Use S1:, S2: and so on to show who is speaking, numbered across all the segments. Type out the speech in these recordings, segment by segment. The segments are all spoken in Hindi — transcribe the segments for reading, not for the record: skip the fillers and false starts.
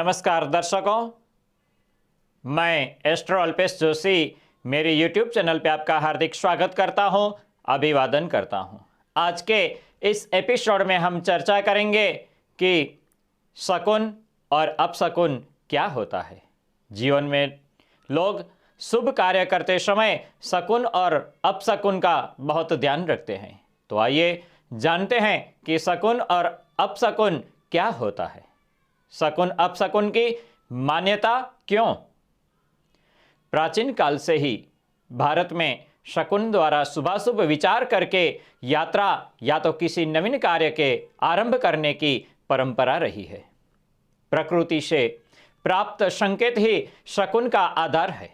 S1: नमस्कार दर्शकों, मैं एस्ट्रो अल्पेश जोशी मेरे YouTube चैनल पे आपका हार्दिक स्वागत करता हूं, अभिवादन करता हूं। आज के इस एपिसोड में हम चर्चा करेंगे कि शकुन और अपशकुन क्या होता है। जीवन में लोग शुभ कार्य करते समय शकुन और अपशकुन का बहुत ध्यान रखते हैं। तो आइए जानते हैं कि शकुन और अपशकुन क्या होता है। शकुन अपशकुन की मान्यता क्यों? प्राचीन काल से ही भारत में शकुन द्वारा शुभाशुभ विचार करके यात्रा या तो किसी नवीन कार्य के आरंभ करने की परंपरा रही है। प्रकृति से प्राप्त संकेत ही शकुन का आधार है।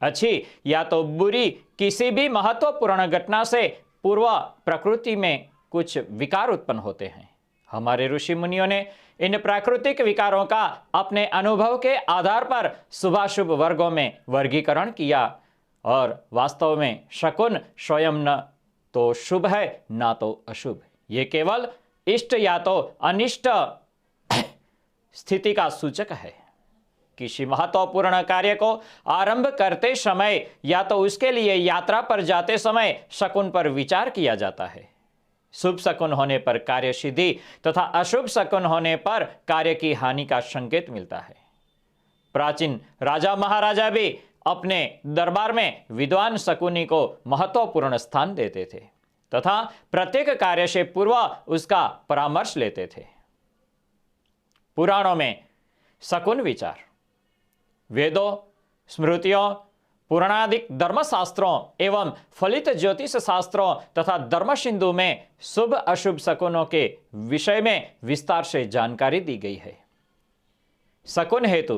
S1: अच्छी या तो बुरी किसी भी महत्वपूर्ण घटना से पूर्व प्रकृति में कुछ विकार उत्पन्न होते हैं। हमारे ऋषि मुनियों ने इन प्राकृतिक विकारों का अपने अनुभव के आधार पर शुभाशुभ वर्गों में वर्गीकरण किया और वास्तव में शकुन स्वयं न तो शुभ है ना तो अशुभ। ये केवल इष्ट या तो अनिष्ट स्थिति का सूचक है। किसी महत्वपूर्ण कार्य को आरंभ करते समय या तो उसके लिए यात्रा पर जाते समय शकुन पर विचार किया जाता है। शुभ शकुन होने पर कार्य सिद्धि तथा अशुभ शकुन होने पर कार्य की हानि का संकेत मिलता है। प्राचीन राजा महाराजा भी अपने दरबार में विद्वान शकुनी को महत्वपूर्ण स्थान देते थे तथा प्रत्येक कार्य से पूर्व उसका परामर्श लेते थे। पुराणों में शकुन विचार, वेदों, स्मृतियों, पुराणादिक धर्मशास्त्रों एवं फलित ज्योतिष शास्त्रों तथा धर्म सिंधु में शुभ अशुभ शकुनों के विषय में विस्तार से जानकारी दी गई है। शकुन हेतु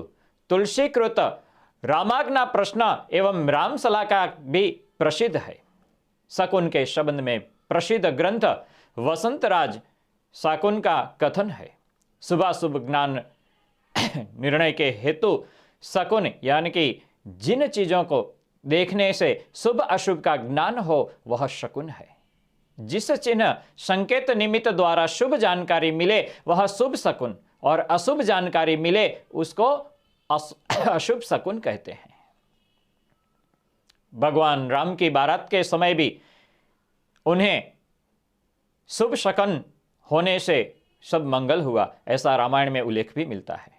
S1: तुलसीकृत रामाज्ञा प्रश्न एवं रामसला का भी प्रसिद्ध है। शकुन के संबंध में प्रसिद्ध ग्रंथ वसंतराज शकुन का कथन है। शुभाशुभ ज्ञान निर्णय के हेतु शकुन यानी कि जिन चीजों को देखने से शुभ अशुभ का ज्ञान हो वह शकुन है। जिस चिन्ह संकेत निमित्त द्वारा शुभ जानकारी मिले वह शुभ शकुन और अशुभ जानकारी मिले उसको अशुभ शकुन कहते हैं। भगवान राम की बारात के समय भी उन्हें शुभ शकुन होने से सब मंगल हुआ, ऐसा रामायण में उल्लेख भी मिलता है।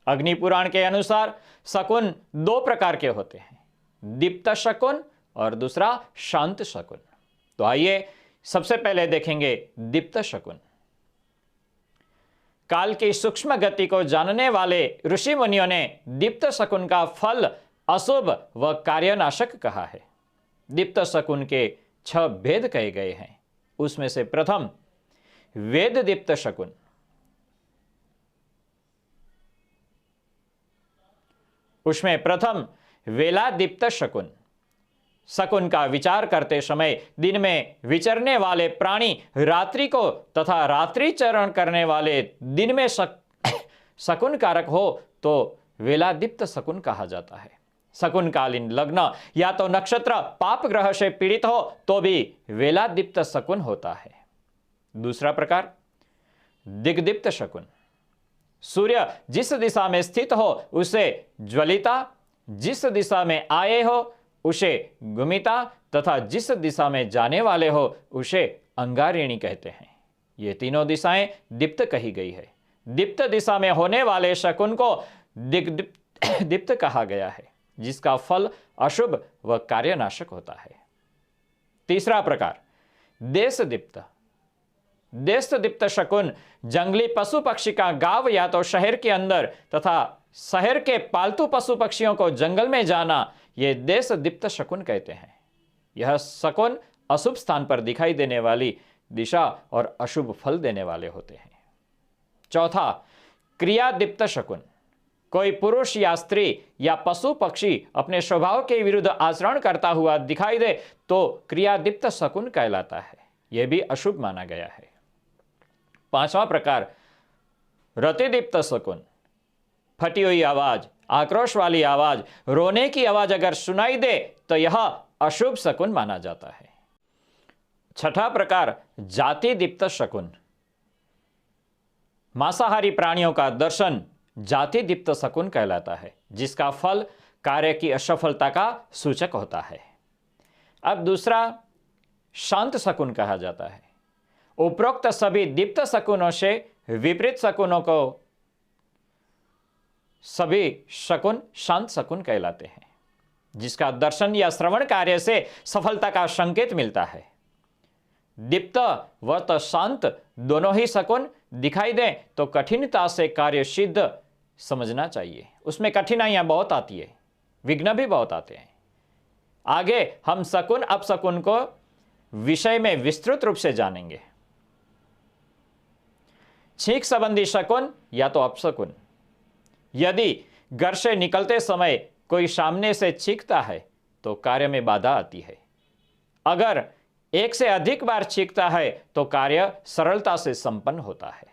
S1: अग्नि पुराण के अनुसार शकुन दो प्रकार के होते हैं, दीप्त शकुन और दूसरा शांत शकुन। तो आइए सबसे पहले देखेंगे दीप्त शकुन। काल की सूक्ष्म गति को जानने वाले ऋषि मुनियों ने दीप्त शकुन का फल अशुभ व कार्यनाशक कहा है। दीप्त शकुन के 6 भेद कहे गए हैं। उसमें से प्रथम वेद दीप्त शकुन। उसमें प्रथम वेला दीप्त शकुन। शकुन का विचार करते समय दिन में विचरने वाले प्राणी रात्रि को तथा रात्रि चरण करने वाले दिन में शकुन कारक हो तो वेलादीप्त शकुन कहा जाता है। शकुनकालीन लग्न या तो नक्षत्र पाप ग्रह से पीड़ित हो तो भी वेलादीप्त शकुन होता है। दूसरा प्रकार दिग्दीप्त शकुन। सूर्य जिस दिशा में स्थित हो उसे ज्वलिता, जिस दिशा में आए हो उसे गुमिता तथा जिस दिशा में जाने वाले हो उसे अंगारिणी कहते हैं। ये तीनों दिशाएं दीप्त कही गई है। दीप्त दिशा में होने वाले शकुन को दिग्दीप्त कहा गया है, जिसका फल अशुभ व कार्यनाशक होता है। तीसरा प्रकार देशदीप्त। देशदीप्त शकुन जंगली पशु पक्षी का गांव या तो शहर के अंदर तथा शहर के पालतू पशु पक्षियों को जंगल में जाना, ये देशदीप्त शकुन कहते हैं। यह शकुन अशुभ स्थान पर दिखाई देने वाली दिशा और अशुभ फल देने वाले होते हैं। चौथा क्रियादीप्त शकुन। कोई पुरुष या स्त्री या पशु पक्षी अपने स्वभाव के विरुद्ध आचरण करता हुआ दिखाई दे तो क्रियादीप्त शकुन कहलाता है। यह भी अशुभ माना गया है। पांचवा प्रकार रतिदीप्त शकुन। फटी हुई आवाज, आक्रोश वाली आवाज, रोने की आवाज अगर सुनाई दे तो यह अशुभ शकुन माना जाता है। छठा प्रकार जाति दीप्त शकुन। मांसाहारी प्राणियों का दर्शन, जाति दीप्त शकुन कहलाता है, जिसका फल कार्य की असफलता का सूचक होता है। अब दूसरा शांत शकुन कहा जाता है। उपरोक्त सभी दीप्त शकुनों से विपरीत शकुनों को सभी शकुन शांत शकुन कहलाते हैं, जिसका दर्शन या श्रवण कार्य से सफलता का संकेत मिलता है। दीप्त व तो शांत दोनों ही शकुन दिखाई दें तो कठिनता से कार्य सिद्ध समझना चाहिए। उसमें कठिनाइयां बहुत आती है, विघ्न भी बहुत आते हैं। आगे हम शकुन अपशकुन को विषय में विस्तृत रूप से जानेंगे। छींक संबंधी शकुन या तो अपशकुन। यदि घर से निकलते समय कोई सामने से छींकता है तो कार्य में बाधा आती है। अगर एक से अधिक बार छींकता है तो कार्य सरलता से संपन्न होता है।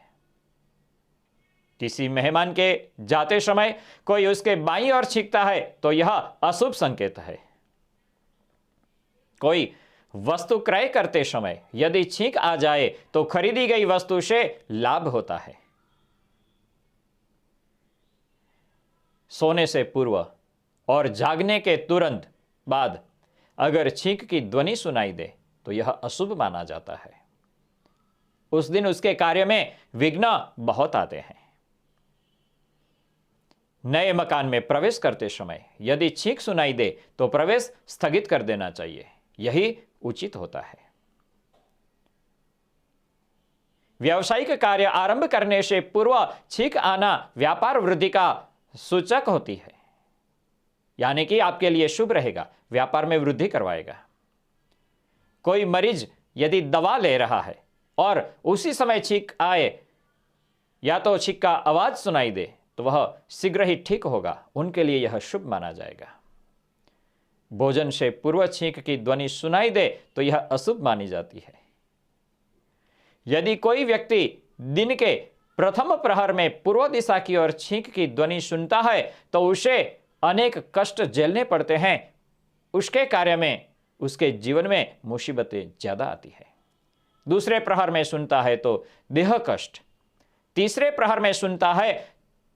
S1: किसी मेहमान के जाते समय कोई उसके बाईं ओर छींकता है तो यह अशुभ संकेत है। कोई वस्तु क्रय करते समय यदि छींक आ जाए तो खरीदी गई वस्तु से लाभ होता है। सोने से पूर्व और जागने के तुरंत बाद अगर छींक की ध्वनि सुनाई दे तो यह अशुभ माना जाता है। उस दिन उसके कार्य में विघ्न बहुत आते हैं। नए मकान में प्रवेश करते समय यदि छींक सुनाई दे तो प्रवेश स्थगित कर देना चाहिए, यही उचित होता है। व्यावसायिक कार्य आरंभ करने से पूर्व छींक आना व्यापार वृद्धि का सूचक होती है, यानी कि आपके लिए शुभ रहेगा, व्यापार में वृद्धि करवाएगा। कोई मरीज यदि दवा ले रहा है और उसी समय छींक आए या तो छींक का आवाज सुनाई दे तो वह शीघ्र ही ठीक होगा, उनके लिए यह शुभ माना जाएगा। भोजन से पूर्व छींक की ध्वनि सुनाई दे तो यह अशुभ मानी जाती है। यदि कोई व्यक्ति दिन के प्रथम प्रहर में पूर्व दिशा की ओर छींक की ध्वनि सुनता है तो उसे अनेक कष्ट झेलने पड़ते हैं। उसके कार्य में, उसके जीवन में मुसीबतें ज्यादा आती है। दूसरे प्रहर में सुनता है तो देह कष्ट, तीसरे प्रहर में सुनता है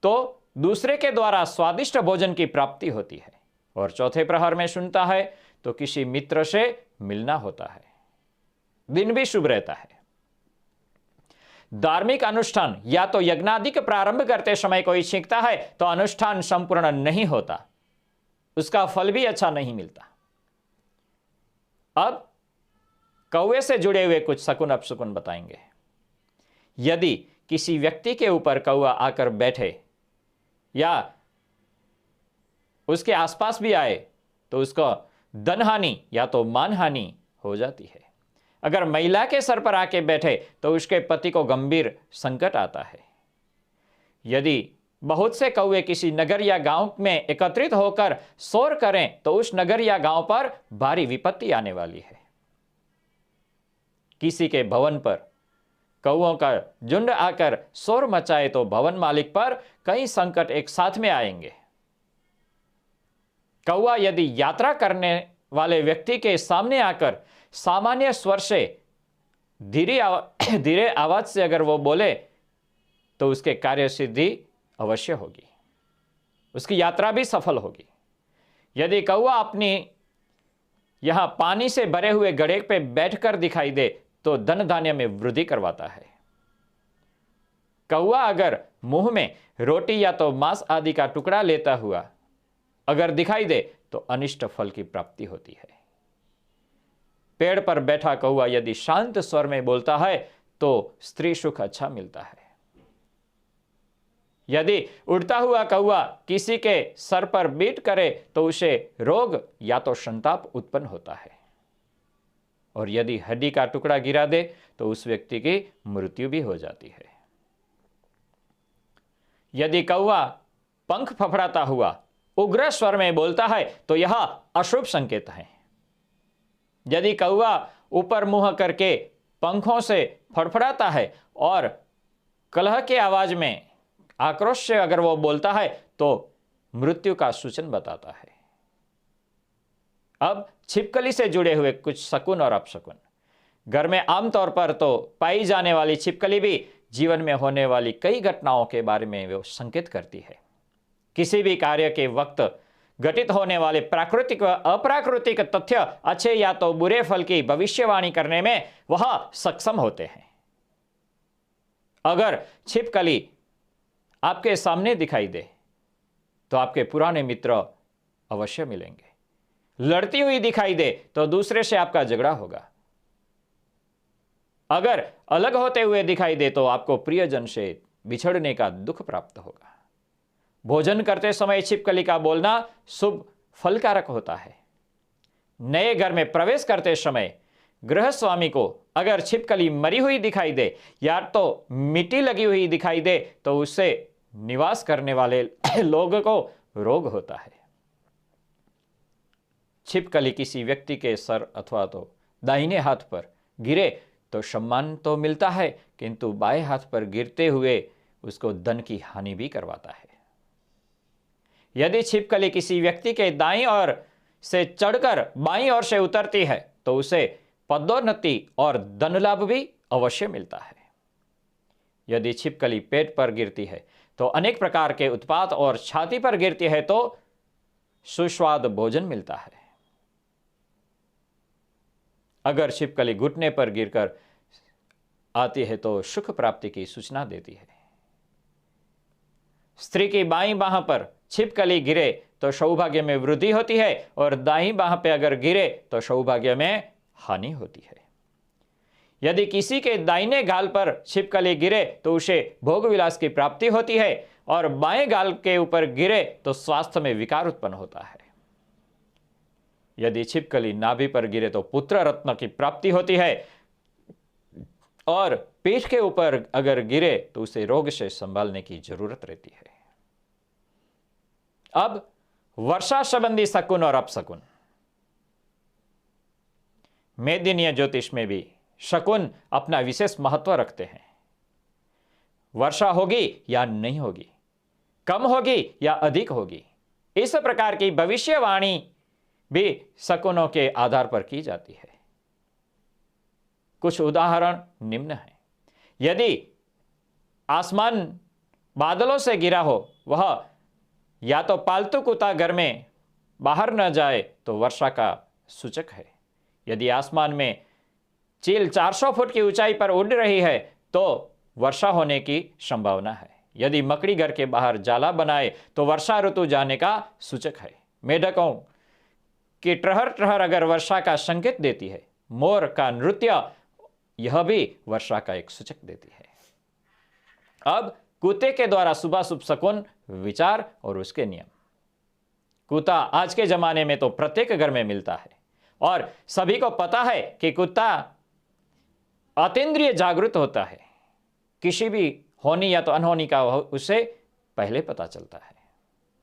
S1: तो दूसरे के द्वारा स्वादिष्ट भोजन की प्राप्ति होती है, और चौथे प्रहर में सुनता है तो किसी मित्र से मिलना होता है। दिन भी शुभ रहता है। धार्मिक अनुष्ठान या तो यज्ञादिक प्रारंभ करते समय कोई छींकता है तो अनुष्ठान संपूर्ण नहीं होता, उसका फल भी अच्छा नहीं मिलता। अब कौवे से जुड़े हुए कुछ शकुन अपशकुन बताएंगे। यदि किसी व्यक्ति के ऊपर कौवा आकर बैठे या उसके आसपास भी आए तो उसको धन हानि या तो मान हानि हो जाती है। अगर महिला के सर पर आके बैठे तो उसके पति को गंभीर संकट आता है। यदि बहुत से कौवे किसी नगर या गांव में एकत्रित होकर शोर करें तो उस नगर या गांव पर भारी विपत्ति आने वाली है। किसी के भवन पर कौओं का झुंड आकर शोर मचाए तो भवन मालिक पर कई संकट एक साथ में आएंगे। कौवा यदि यात्रा करने वाले व्यक्ति के सामने आकर सामान्य स्वर से धीरे आवाज से अगर वो बोले तो उसके कार्य सिद्धि अवश्य होगी, उसकी यात्रा भी सफल होगी। यदि कौवा अपनी यहां पानी से भरे हुए घड़े पे बैठकर दिखाई दे तो धन धान्य में वृद्धि करवाता है। कौवा अगर मुंह में रोटी या तो मांस आदि का टुकड़ा लेता हुआ अगर दिखाई दे तो अनिष्ट फल की प्राप्ति होती है। पेड़ पर बैठा कौवा यदि शांत स्वर में बोलता है तो स्त्री सुख अच्छा मिलता है। यदि उड़ता हुआ कौवा किसी के सर पर बीट करे तो उसे रोग या तो संताप उत्पन्न होता है, और यदि हड्डी का टुकड़ा गिरा दे तो उस व्यक्ति की मृत्यु भी हो जाती है। यदि कौवा पंख फफड़ाता हुआ उग्र स्वर में बोलता है तो यह अशुभ संकेत है। यदि कौवा ऊपर मुंह करके पंखों से फड़फड़ाता है और कलह के आवाज में आक्रोश से अगर वो बोलता है तो मृत्यु का सूचन बताता है। अब छिपकली से जुड़े हुए कुछ शकुन और अपशकुन। घर में आमतौर पर तो पाई जाने वाली छिपकली भी जीवन में होने वाली कई घटनाओं के बारे में वो संकेत करती है। किसी भी कार्य के वक्त घटित होने वाले प्राकृतिक व अप्राकृतिक तथ्य अच्छे या तो बुरे फल की भविष्यवाणी करने में वह सक्षम होते हैं। अगर छिपकली आपके सामने दिखाई दे तो आपके पुराने मित्र अवश्य मिलेंगे। लड़ती हुई दिखाई दे तो दूसरे से आपका झगड़ा होगा। अगर अलग होते हुए दिखाई दे तो आपको प्रियजन से बिछड़ने का दुख प्राप्त होगा। भोजन करते समय छिपकली का बोलना शुभ फलकारक होता है। नए घर में प्रवेश करते समय गृह स्वामी को अगर छिपकली मरी हुई दिखाई दे या तो मिट्टी लगी हुई दिखाई दे तो उससे निवास करने वाले लोगों को रोग होता है। छिपकली किसी व्यक्ति के सर अथवा तो दाहिने हाथ पर गिरे तो सम्मान तो मिलता है, किंतु बाएं हाथ पर गिरते हुए उसको धन की हानि भी करवाता है। यदि छिपकली किसी व्यक्ति के दाईं ओर से चढ़कर बाईं ओर से उतरती है तो उसे पदोन्नति और धन लाभ भी अवश्य मिलता है। यदि छिपकली पेट पर गिरती है तो अनेक प्रकार के उत्पाद और छाती पर गिरती है तो सुस्वाद भोजन मिलता है। अगर छिपकली घुटने पर गिरकर आती है तो सुख प्राप्ति की सूचना देती है। स्त्री की बाईं बाह पर छिपकली गिरे तो सौभाग्य में वृद्धि होती है और दाईं बाह पे अगर गिरे तो सौभाग्य में हानि होती है। यदि किसी के दाहिने गाल पर छिपकली गिरे तो उसे भोग विलास की प्राप्ति होती है और बाएं गाल के ऊपर गिरे तो स्वास्थ्य में विकार उत्पन्न होता है। यदि छिपकली नाभि पर गिरे तो पुत्र रत्न की प्राप्ति होती है और पीठ के ऊपर अगर गिरे तो उसे रोग से संभालने की जरूरत रहती है। अब वर्षा संबंधी शकुन और अपशकुन। मेदिनीय ज्योतिष में भी शकुन अपना विशेष महत्व रखते हैं। वर्षा होगी या नहीं होगी, कम होगी या अधिक होगी, इस प्रकार की भविष्यवाणी भी शकुनों के आधार पर की जाती है। कुछ उदाहरण निम्न हैं। यदि आसमान बादलों से घिरा हो, वह या तो पालतू कुत्ता घर में बाहर न जाए तो वर्षा का सूचक है। यदि आसमान में चील 400 फुट की ऊंचाई पर उड़ रही है तो वर्षा होने की संभावना है। यदि मकड़ी घर के बाहर जाला बनाए तो वर्षा ऋतु जाने का सूचक है। मेढकों की ट्रहर ट्रहर अगर वर्षा का संकेत देती है। मोर का नृत्य यह भी वर्षा का एक सूचक देती है। अब कुत्ते के द्वारा शुभाशुभ शकुन, विचार और उसके नियम। कुत्ता आज के जमाने में तो प्रत्येक घर में मिलता है और सभी को पता है कि कुत्ता अतीन्द्रिय जागृत होता है। किसी भी होनी या तो अनहोनी का उसे पहले पता चलता है।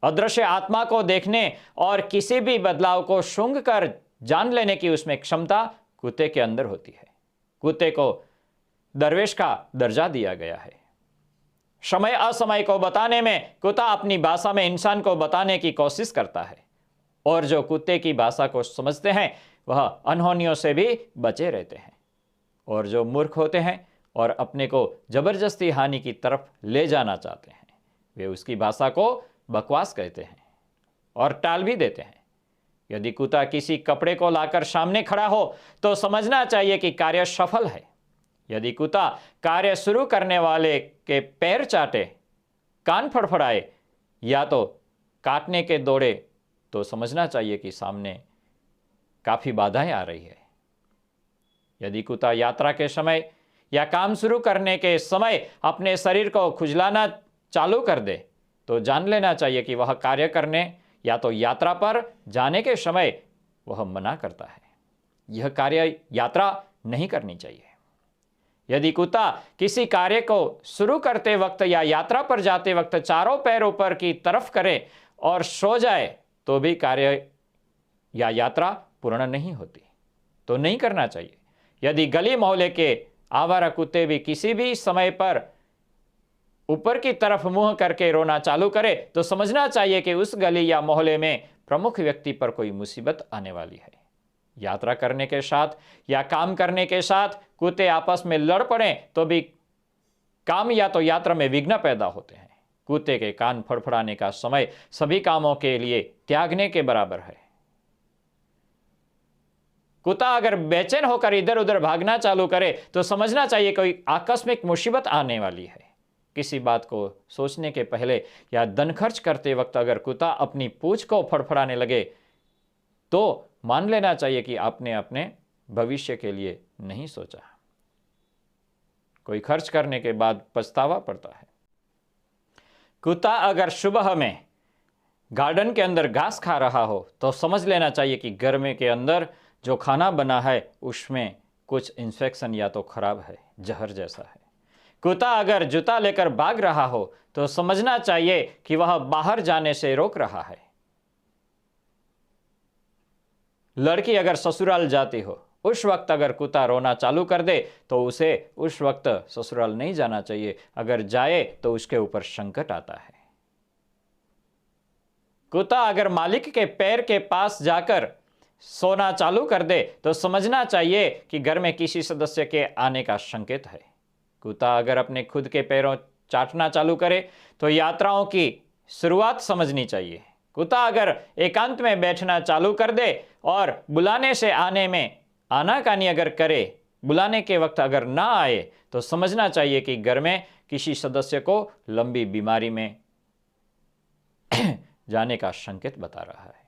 S1: अदृश्य आत्मा को देखने और किसी भी बदलाव को सूंघ कर जान लेने की उसमें क्षमता कुत्ते के अंदर होती है। कुत्ते को दरवेश का दर्जा दिया गया है। समय असमय को बताने में कुत्ता अपनी भाषा में इंसान को बताने की कोशिश करता है और जो कुत्ते की भाषा को समझते हैं वह अनहोनियों से भी बचे रहते हैं, और जो मूर्ख होते हैं और अपने को जबरदस्ती हानि की तरफ ले जाना चाहते हैं वे उसकी भाषा को बकवास कहते हैं और टाल भी देते हैं। यदि कुत्ता किसी कपड़े को लाकर सामने खड़ा हो तो समझना चाहिए कि कार्य सफल है। यदि कुत्ता कार्य शुरू करने वाले के पैर चाटे, कान फड़फड़ाए या तो काटने के दौड़े तो समझना चाहिए कि सामने काफी बाधाएं आ रही है। यदि कुत्ता यात्रा के समय या काम शुरू करने के समय अपने शरीर को खुजलाना चालू कर दे तो जान लेना चाहिए कि वह कार्य करने या तो यात्रा पर जाने के समय वह मना करता है। यह कार्य यात्रा नहीं करनी चाहिए। यदि कुत्ता किसी कार्य को शुरू करते वक्त या यात्रा पर जाते वक्त चारों पैर ऊपर की तरफ करे और सो जाए तो भी कार्य या यात्रा पूर्ण नहीं होती, तो नहीं करना चाहिए। यदि गली मोहल्ले के आवारा कुत्ते भी किसी भी समय पर ऊपर की तरफ मुंह करके रोना चालू करे तो समझना चाहिए कि उस गली या मोहल्ले में प्रमुख व्यक्ति पर कोई मुसीबत आने वाली है। यात्रा करने के साथ या काम करने के साथ कुत्ते आपस में लड़ पड़े तो भी काम या तो यात्रा में विघ्न पैदा होते हैं। कुत्ते के कान फड़फड़ाने का समय सभी कामों के लिए त्यागने के बराबर है। कुत्ता अगर बेचैन होकर इधर उधर भागना चालू करे तो समझना चाहिए कोई आकस्मिक मुसीबत आने वाली है। किसी बात को सोचने के पहले या धन खर्च करते वक्त अगर कुत्ता अपनी पूंछ को फड़फड़ाने लगे तो मान लेना चाहिए कि आपने अपने भविष्य के लिए नहीं सोचा। कोई खर्च करने के बाद पछतावा पड़ता है। कुत्ता अगर सुबह में गार्डन के अंदर घास खा रहा हो तो समझ लेना चाहिए कि गर्मी के अंदर जो खाना बना है उसमें कुछ इन्फेक्शन या तो खराब है, जहर जैसा है। कुत्ता अगर जूता लेकर भाग रहा हो तो समझना चाहिए कि वह बाहर जाने से रोक रहा है। लड़की अगर ससुराल जाती हो उस वक्त अगर कुत्ता रोना चालू कर दे तो उसे उस वक्त ससुराल नहीं जाना चाहिए। अगर जाए तो उसके ऊपर संकट आता है। कुत्ता अगर मालिक के पैर के पास जाकर सोना चालू कर दे तो समझना चाहिए कि घर में किसी सदस्य के आने का संकेत है। कुत्ता अगर अपने खुद के पैरों चाटना चालू करे तो यात्राओं की शुरुआत समझनी चाहिए। कुत्ता अगर एकांत में बैठना चालू कर दे और बुलाने से आने में आनाकानी अगर करे, बुलाने के वक्त अगर ना आए तो समझना चाहिए कि घर में किसी सदस्य को लंबी बीमारी में जाने का संकेत बता रहा है।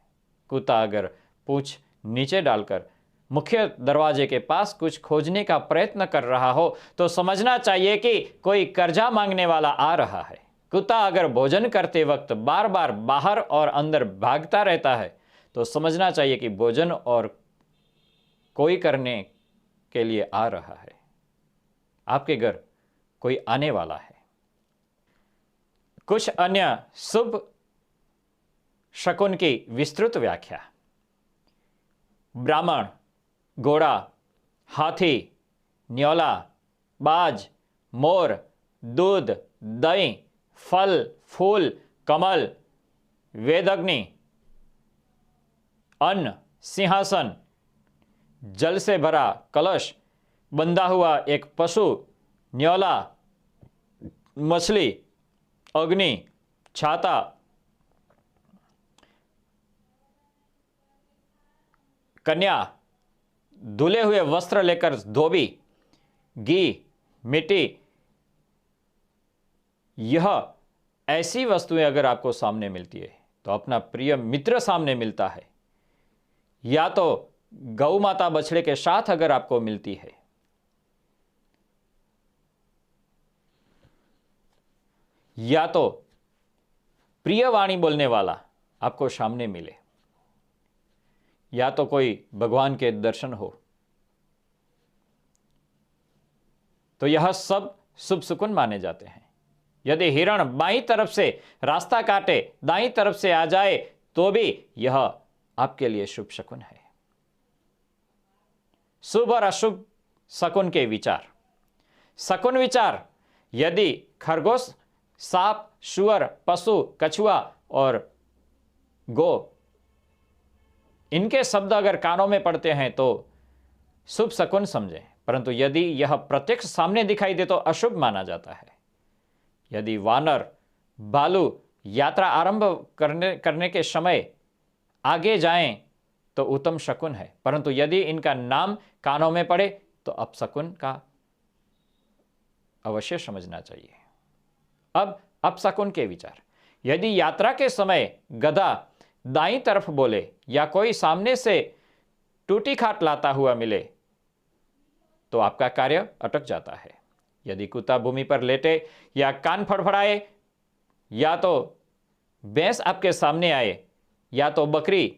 S1: कुत्ता अगर पूंछ नीचे डालकर मुख्य दरवाजे के पास कुछ खोजने का प्रयत्न कर रहा हो तो समझना चाहिए कि कोई कर्जा मांगने वाला आ रहा है। कुत्ता अगर भोजन करते वक्त बार बार बाहर और अंदर भागता रहता है तो समझना चाहिए कि भोजन और कोई करने के लिए आ रहा है। आपके घर कोई आने वाला है। कुछ अन्य शुभ शकुन की विस्तृत व्याख्या। ब्राह्मण, घोड़ा, हाथी, न्योला, बाज, मोर, दूध, दही, फल, फूल, कमल, वेदअग्नि, अन्न, सिंहासन, जल से भरा कलश, बंधा हुआ एक पशु, न्योला, मछली, अग्नि, छाता, कन्या, धुले हुए वस्त्र लेकर धोबी, घी, मिट्टी। यह ऐसी वस्तुएं अगर आपको सामने मिलती है तो अपना प्रिय मित्र सामने मिलता है, या तो गौ माता बछड़े के साथ अगर आपको मिलती है, या तो प्रिय वाणी बोलने वाला आपको सामने मिले, या तो कोई भगवान के दर्शन हो, तो यह सब शुभ शकुन माने जाते हैं। यदि हिरण बाईं तरफ से रास्ता काटे दाईं तरफ से आ जाए तो भी यह आपके लिए शुभ शकुन है। शुभ और अशुभ शकुन के विचार। शकुन विचार। यदि खरगोश, सांप, सुअर, पशु, कछुआ और गो इनके शब्द अगर कानों में पड़ते हैं तो शुभ शकुन समझें, परंतु यदि यह प्रत्यक्ष सामने दिखाई दे तो अशुभ माना जाता है। यदि वानर, भालू यात्रा आरंभ करने के समय आगे जाएं तो उत्तम शकुन है, परंतु यदि इनका नाम कानों में पड़े तो अपशकुन का अवश्य समझना चाहिए। अब अपशकुन के विचार। यदि यात्रा के समय गधा दाईं तरफ बोले या कोई सामने से टूटी खाट लाता हुआ मिले तो आपका कार्य अटक जाता है। यदि कुत्ता भूमि पर लेटे या कान फड़फड़ाए, या तो भैंस आपके सामने आए, या तो बकरी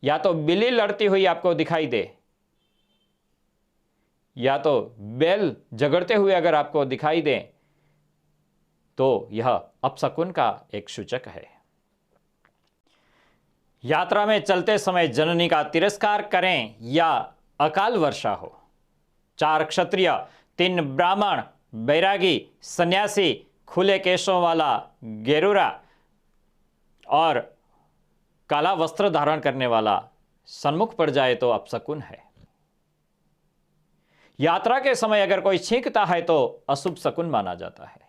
S1: या तो बिल्ली लड़ती हुई आपको दिखाई दे, या तो बैल झगड़ते हुए अगर आपको दिखाई दे तो यह अपशकुन का एक सूचक है। यात्रा में चलते समय जननी का तिरस्कार करें या अकाल वर्षा हो। 4 क्षत्रिय, 3 ब्राह्मण, बैरागी, सन्यासी, खुले केशों वाला गेरुरा और काला वस्त्र धारण करने वाला सन्मुख पड़ जाए तो अपशकुन है। यात्रा के समय अगर कोई छींकता है तो अशुभ शकुन माना जाता है।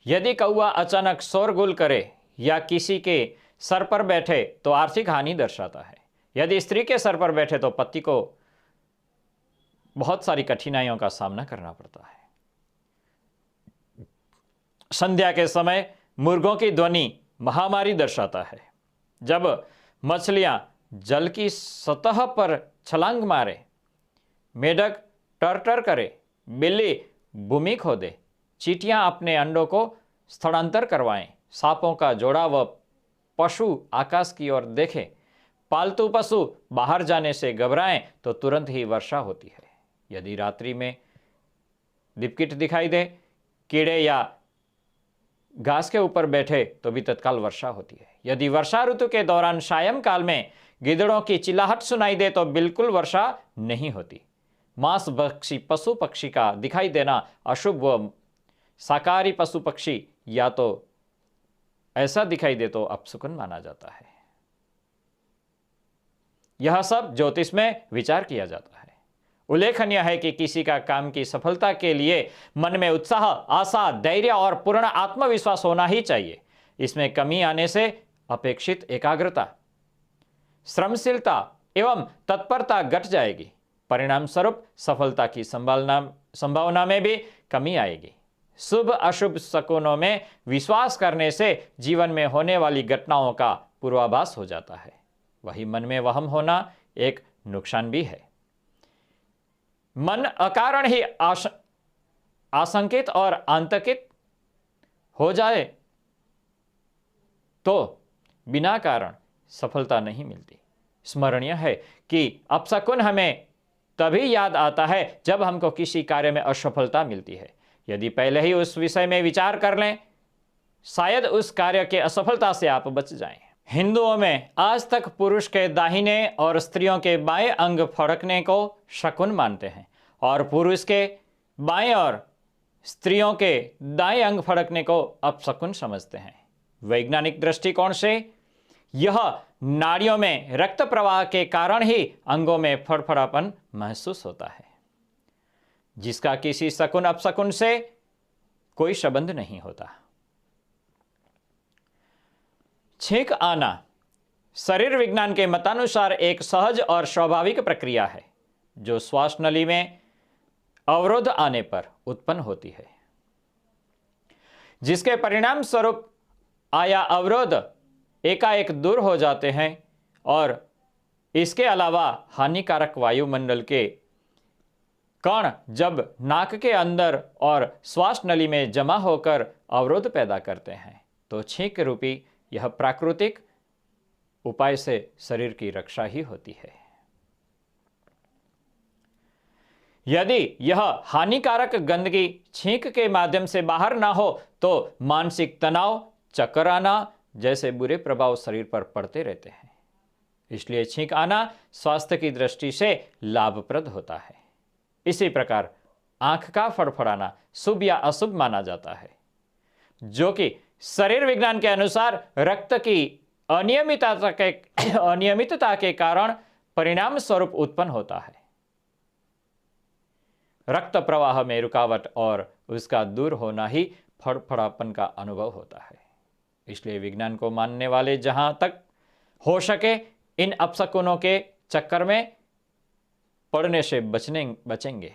S1: यदि कौवा अचानक शोरगुल करे या किसी के सर पर बैठे तो आर्थिक हानि दर्शाता है। यदि स्त्री के सर पर बैठे तो पति को बहुत सारी कठिनाइयों का सामना करना पड़ता है। संध्या के समय मुर्गों की ध्वनि महामारी दर्शाता है। जब मछलियां जल की सतह पर छलांग मारे, मेढक टरटर करे, बिल्ली भूमि खोदे, चींटियां अपने अंडों को स्थलांतर करवाएं, सांपों का जोड़ा व पशु आकाश की ओर देखें, पालतू पशु बाहर जाने से घबराएं तो तुरंत ही वर्षा होती है। यदि रात्रि में दीपकिट दिखाई दे, कीड़े या घास के ऊपर बैठे तो भी तत्काल वर्षा होती है। यदि वर्षा ऋतु के दौरान सायंकाल में गिद्धड़ों की चिल्लाहट सुनाई दे तो बिल्कुल वर्षा नहीं होती। मांसभक्षी पशु पक्षी का दिखाई देना अशुभ व शाकाहारी पशु पक्षी या तो ऐसा दिखाई दे तो अपशकुन माना जाता है। यह सब ज्योतिष में विचार किया जाता है। उल्लेखनीय है कि किसी का काम की सफलता के लिए मन में उत्साह, आशा, धैर्य और पूर्ण आत्मविश्वास होना ही चाहिए। इसमें कमी आने से अपेक्षित एकाग्रता, श्रमशीलता एवं तत्परता घट जाएगी। परिणाम स्वरूप सफलता की संभावना में भी कमी आएगी। शुभ अशुभ शकुनों में विश्वास करने से जीवन में होने वाली घटनाओं का पूर्वाभास हो जाता है। वही मन में वहम होना एक नुकसान भी है। मन अकारण ही आशंकित और आतंकित हो जाए तो बिना कारण सफलता नहीं मिलती। स्मरणीय है कि अपशकुन हमें तभी याद आता है जब हमको किसी कार्य में असफलता मिलती है। यदि पहले ही उस विषय में विचार कर लें, शायद उस कार्य के असफलता से आप बच जाएं। हिंदुओं में आज तक पुरुष के दाहिने और स्त्रियों के बाएं अंग फड़कने को शकुन मानते हैं और पुरुष के बाएं और स्त्रियों के दाएं अंग फड़कने को अपशकुन समझते हैं। वैज्ञानिक दृष्टिकोण से यह नाड़ियों में रक्त प्रवाह के कारण ही अंगों में फड़फड़ापन महसूस होता है, जिसका किसी शकुन अपशकुन से कोई संबंध नहीं होता। छींक आना शरीर विज्ञान के मतानुसार एक सहज और स्वाभाविक प्रक्रिया है जो श्वास नली में अवरोध आने पर उत्पन्न होती है, जिसके परिणाम स्वरूप आया अवरोध एकाएक दूर हो जाते हैं और इसके अलावा हानिकारक वायुमंडल के कण जब नाक के अंदर और श्वास नली में जमा होकर अवरोध पैदा करते हैं तो छींक रूपी यह प्राकृतिक उपाय से शरीर की रक्षा ही होती है। यदि यह हानिकारक गंदगी छींक के माध्यम से बाहर ना हो तो मानसिक तनाव, चक्कर आना जैसे बुरे प्रभाव शरीर पर पड़ते रहते हैं। इसलिए छींक आना स्वास्थ्य की दृष्टि से लाभप्रद होता है। इसी प्रकार आंख का फड़फड़ाना शुभ या अशुभ माना जाता है, जो कि शरीर विज्ञान के अनुसार रक्त की अनियमितता के कारण परिणाम स्वरूप उत्पन्न होता है। रक्त प्रवाह में रुकावट और उसका दूर होना ही फड़फड़ापन का अनुभव होता है। इसलिए विज्ञान को मानने वाले जहां तक हो सके इन अपशकुनों के चक्कर में पड़ने से बचेंगे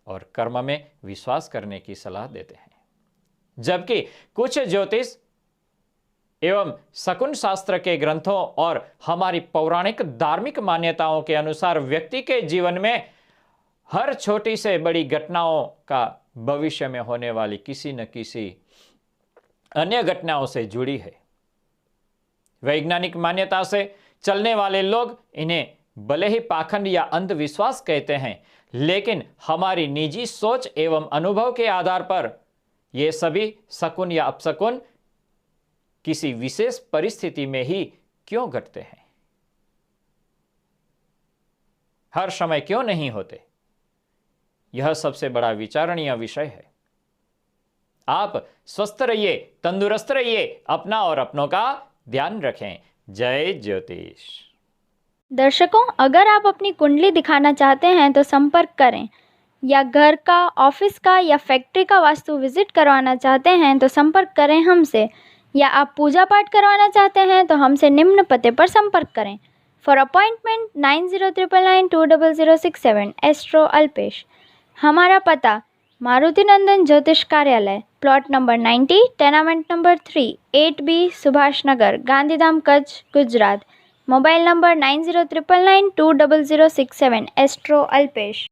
S1: और कर्म में विश्वास करने की सलाह देते हैं। जबकि कुछ ज्योतिष एवं शकुन शास्त्र के ग्रंथों और हमारी पौराणिक धार्मिक मान्यताओं के अनुसार व्यक्ति के जीवन में हर छोटी से बड़ी घटनाओं का भविष्य में होने वाली किसी न किसी अन्य घटनाओं से जुड़ी है। वैज्ञानिक मान्यता से चलने वाले लोग इन्हें भले ही पाखंड या अंधविश्वास कहते हैं, लेकिन हमारी निजी सोच एवं अनुभव के आधार पर ये सभी शकुन या अपशकुन किसी विशेष परिस्थिति में ही क्यों घटते हैं, हर समय क्यों नहीं होते, यह सबसे बड़ा विचारणीय विषय है। आप स्वस्थ रहिए, तंदुरुस्त रहिए, अपना और अपनों का ध्यान रखें। जय ज्योतिष।
S2: दर्शकों, अगर आप अपनी कुंडली दिखाना चाहते हैं तो संपर्क करें या घर का, ऑफिस का या फैक्ट्री का वास्तु विजिट करवाना चाहते हैं तो संपर्क करें हमसे। या आप पूजा पाठ करवाना चाहते हैं तो हमसे निम्न पते पर संपर्क करें। For appointment 9099920067 astro Alpesh. हमारा पता मारुति नंदन ज्योतिष कार्यालय, plot number 90, tenement number 3, 8B Subhash Nagar, Gandhidham, Kutch, Gujarat. Mobile number 9099920067 astro Alpesh.